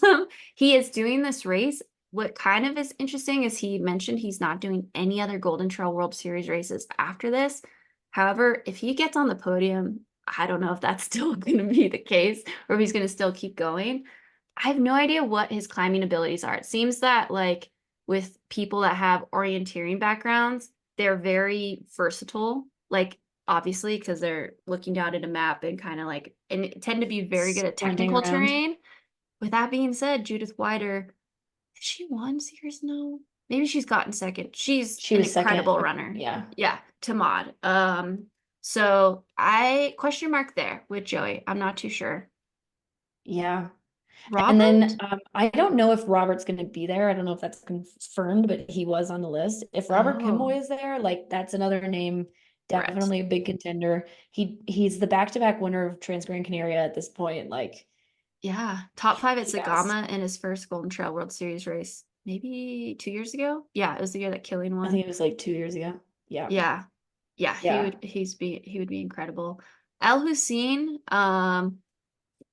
he is doing this race. What kind of is interesting is he mentioned he's not doing any other Golden Trail World Series races after this. However, if he gets on the podium, I don't know if that's still going to be the case or if he's going to still keep going. I have no idea what his climbing abilities are. It seems that like with people that have orienteering backgrounds, they're very versatile. Like obviously because they're looking down at a map and kind of like and tend to be very good at Sprinting technical around. terrain. With that being said, Judith Wider, has she won Sears? No. Maybe she's gotten second. She's She an was second. incredible runner. Yeah, Yeah, to mod. So I question mark there with Joey. I'm not too sure. yeah. And then Robert? I don't know if Robert's going to be there. I don't know if that's confirmed, but he was on the list. If Robert Oh, Kimboy is there, like that's another name, threat. definitely a big contender. He's the back-to-back winner of Trans Gran Canaria at this point. Like, Yeah, top five at yes, Sagama in his first Golden Trail World Series race, maybe 2 years ago. Yeah, it was the year that Killian I won. think it was like 2 years ago. Yeah, Yeah, yeah, yeah, he would be incredible. El Hussein,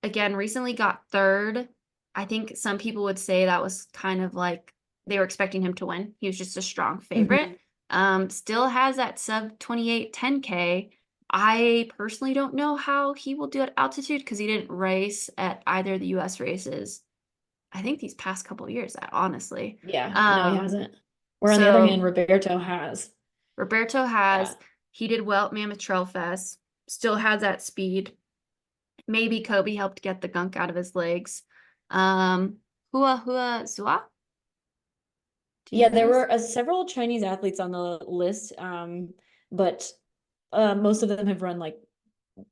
again, recently got third. I think some people would say that was kind of like they were expecting him to win. He was just a strong favorite. Mhm. Still has that sub 28 10K. I personally don't know how he will do at altitude because he didn't race at either of the US races. I think these past couple of years, honestly. Yeah. No, he Um, hasn't. Where on the other hand, so Roberto has. Roberto Yeah. he did well at Mammoth Trail Fest, still has that speed. Maybe Kobe helped get the gunk out of his legs. Hua Zua? Do you Yeah, know who that there is? were several Chinese athletes on the list, but most of them have run like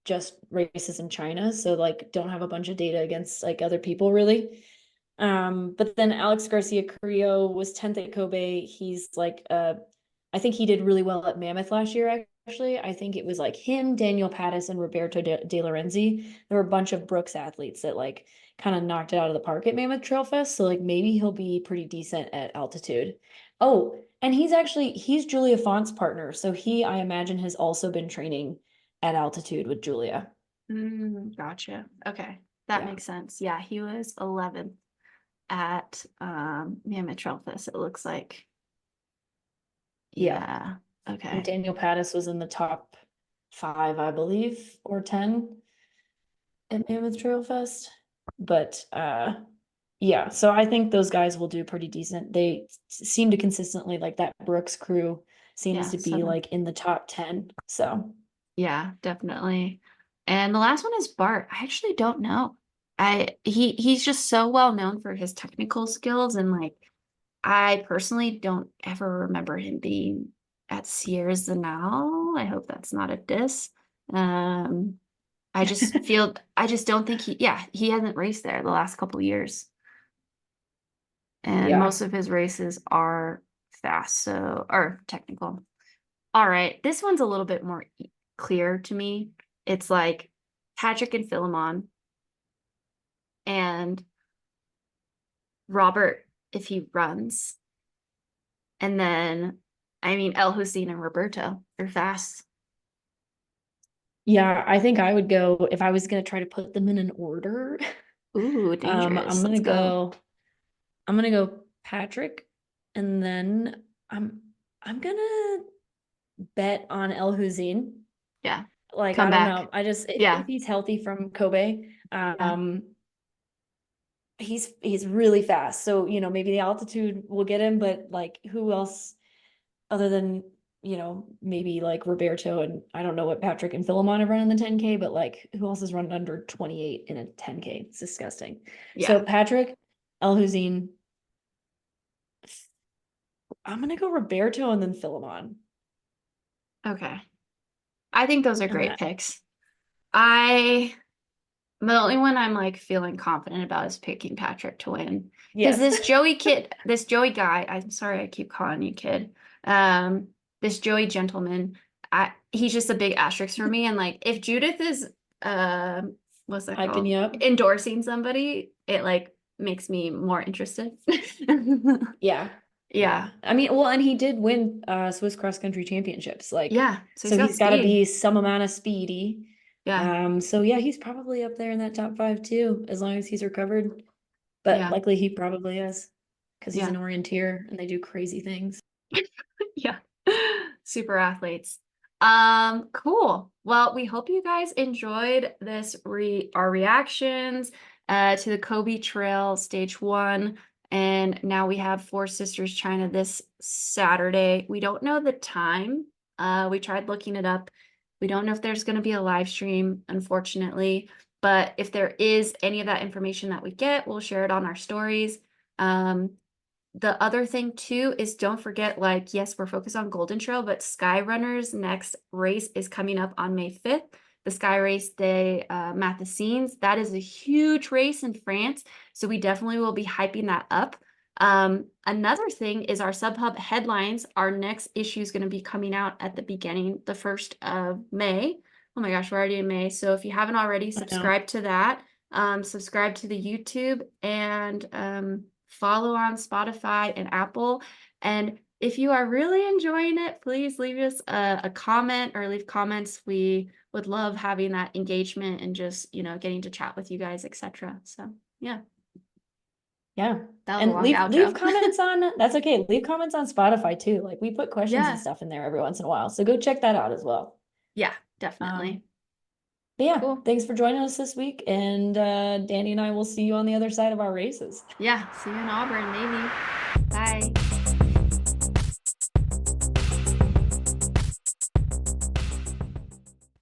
just races in China, so like don't have a bunch of data against like other people really. But then Alex Garcia Carrillo was 10th at Kobe. He's like I think he did really well at Mammoth last year, actually. I think it was like him, Daniel Pattis, and Roberto De Lorenzi. There were a bunch of Brooks athletes that like kind of knocked it out of the park at Mammoth Trail Fest. So like maybe he'll be pretty decent at altitude. Oh, and he's Julia Font's partner. So he, I imagine, has also been training at altitude with Julia. Gotcha. Okay. That Yeah. makes sense. Yeah, he was 11th at Mammoth Trail Fest, it looks like. Yeah. Yeah. And Okay. Daniel Pattis was in the top 5, I believe, or 10 at Mammoth Trail Fest. But yeah, so I think those guys will do pretty decent. They seem to consistently like that Brooks crew seems Yeah, to be 7th. like in the top 10. So Yeah, definitely. And the last one is Bart. I actually don't know. He's just so well known for his technical skills and like I personally don't ever remember him being at Sears now. I hope that's not a diss. Um, I just don't think yeah, he hasn't raced there the last couple years. And yeah. most of his races are fast, so or technical. All right, this one's a little bit more clear to me. It's like Patrick and Philemon and Robert if he runs. And then, I mean, El Hussein and Roberto, they're fast. Yeah, I think I would go if I was gonna try to put them in an order. Ooh, I'm dangerous. gonna Let's go. go. I'm gonna go Patrick, and then I'm gonna bet on El Hussein. Yeah. Like, Come I don't back. know. I just if Yeah. he's healthy from Kobe, Yeah. he's really fast. So, maybe the altitude will get him, but like who else other than, maybe like Roberto, and I don't know what Patrick and Philemon have run in the 10K, but like who else has run under 28 in a 10K? It's disgusting. Yeah. So Patrick, El Hussein, I'm gonna go Roberto and then Philemon. Okay. I think those are And great picks. I The only one I'm like feeling confident about is picking Patrick to win. Because yes. this Joey guy, I'm sorry I keep calling you kid. Um, this Joey gentleman, he's just a big asterisk for me. And like if Judith is what's that Hyping called? you up. Endorsing somebody, it like makes me more interested. Yeah. Yeah. Yeah. I mean, well, and he did win Swiss cross country championships. Like, Yeah. So he's so got he's got to speed. be some amount of speedy. Yeah. So yeah, he's probably up there in that top five too, as long as he's recovered. But Yeah. likely he probably is because he's Yeah. an orienteer and they do crazy things. Yeah. Super athletes. Cool. Well, we hope you guys enjoyed this our reactions to the Kobe Trail Stage 1. And now we have Four Sisters China this Saturday. We don't know the time. We tried looking it up. We don't know if there's going to be a live stream, unfortunately. But if there is any of that information that we get, we'll share it on our stories. Um, the other thing too is don't forget, like, yes, we're focused on Golden Trail, but Skyrunner's next race is coming up on May 5th. The Sky Race des Mathesines. That is a huge race in France. So we definitely will be hyping that up. Another thing is our Subhub headlines. Our next issue is going to be coming out at the 1st of May. Oh my gosh, we're already in May. So if you haven't already, I know. subscribe to that. Subscribe to the YouTube and follow on Spotify and Apple. And if you are really enjoying it, please leave us a comment or leave comments. We would love having that engagement and just, getting to chat with you guys, etc. So yeah, Yeah. that was a And long leave outro. comments on that's okay. Leave comments on Spotify too. Like we put questions and Yeah, stuff in there every once in a while. So go check that out as well. yeah, Um, definitely. but yeah, Cool. thanks for joining us this week. And Danny and I will see you on the other side of our races. Yeah, see you in Auburn, maybe. Bye.